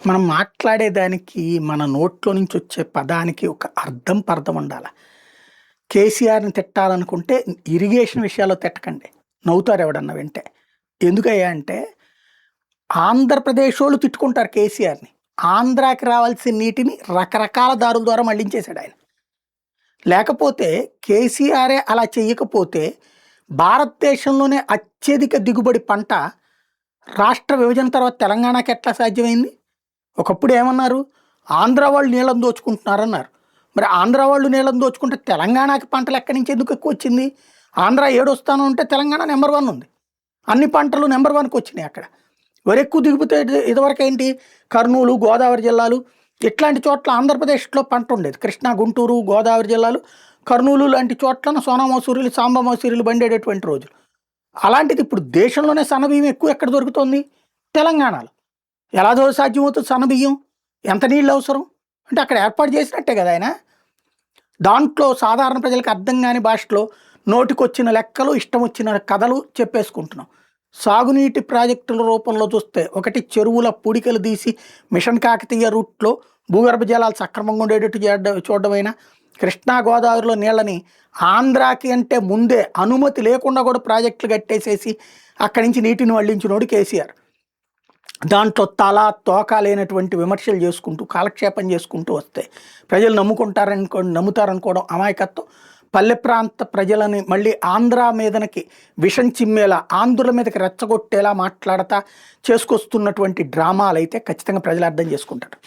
మనం మాట్లాడేదానికి మన నోట్లో నుంచి వచ్చే పదానికి ఒక అర్థం పర్థం ఉండాలి. కేసీఆర్‌ని తిట్టాలనుకుంటే ఇరిగేషన్ విషయాల్లో తిట్టకండి. నవ్వుతారు ఎవడన్నా వింటే. ఎందుకయ్యా అంటే ఆంధ్రప్రదేశోళ్ళు తిట్టుకుంటారు కేసీఆర్‌ని. ఆంధ్రాకి రావాల్సిన నీటిని రకరకాల దారుల ద్వారా మళ్లించేసాడాయన. లేకపోతే కేసీఆరే అలా చెయ్యకపోతే భారతదేశంలోనే అత్యధిక దిగుబడి పంట రాష్ట్ర విభజన తర్వాత తెలంగాణకి ఎట్లా సాధ్యమైంది? ఒకప్పుడు ఏమన్నారు? ఆంధ్ర వాళ్ళు నీళ్ళని దోచుకుంటున్నారన్నారు. మరి ఆంధ్ర వాళ్ళు నీళ్ళని దోచుకుంటే తెలంగాణకి పంటలు ఎక్కడి నుంచి ఎందుకు ఎక్కువొచ్చింది? ఆంధ్ర ఏడో స్థానం ఉంటే తెలంగాణ నెంబర్ 1 ఉంది. అన్ని పంటలు నెంబర్ 1కి వచ్చినాయి అక్కడ. వరెక్కువ దిగుబడితే ఇదివరకేంటి కర్నూలు, గోదావరి జిల్లాలు ఇట్లాంటి చోట్ల ఆంధ్రప్రదేశ్‌లో పంట ఉండేది. కృష్ణా, గుంటూరు, గోదావరి జిల్లాలు, కర్నూలు లాంటి చోట్లన సోనా మసూరిలు, సాంబ మసూరిలు బండేటటువంటి రోజులు. అలాంటిది ఇప్పుడు దేశంలోనే సన్నబియ్యం ఎక్కువ ఎక్కడ దొరుకుతోంది? తెలంగాణలో. ఎలా సాధ్యమవుతుంది సన్నబియ్యం? ఎంత నీళ్ళు అవసరం? అంటే అక్కడ ఏర్పాటు చేసినట్టే కదా ఆయన. దాంట్లో సాధారణ ప్రజలకు అర్థం కాని భాషలో నోటికొచ్చిన లెక్కలు, ఇష్టం వచ్చిన కథలు చెప్పేసుకుంటున్నాం. సాగునీటి ప్రాజెక్టుల రూపంలో చూస్తే ఒకటి చెరువుల పూడికలు తీసి మిషన్ కాకతీయ రూట్లో భూగర్భ జలాలు సక్రమంగా ఉండేటట్టు చూడడమైనా, కృష్ణా గోదావరిలో నీళ్ళని ఆంధ్రాకి అంటే ముందే అనుమతి లేకుండా కూడా ప్రాజెక్టులు కట్టేసేసి అక్కడి నుంచి నీటిని మళ్లించినోడు కేసీఆర్. దాంట్లో తల తోక లేనటువంటి విమర్శలు చేసుకుంటూ కాలక్షేపం చేసుకుంటూ వస్తే ప్రజలు నమ్ముతారనుకోవడం అమాయకత్వం. పల్లె ప్రాంత ప్రజలని మళ్ళీ ఆంధ్ర మీదకి విషం చిమ్మేలా, ఆంధ్రుల మీదకి రెచ్చగొట్టేలా మాట్లాడతా చేసుకొస్తున్నటువంటి డ్రామాలు అయితే ఖచ్చితంగా ప్రజలు అర్థం చేసుకుంటారు.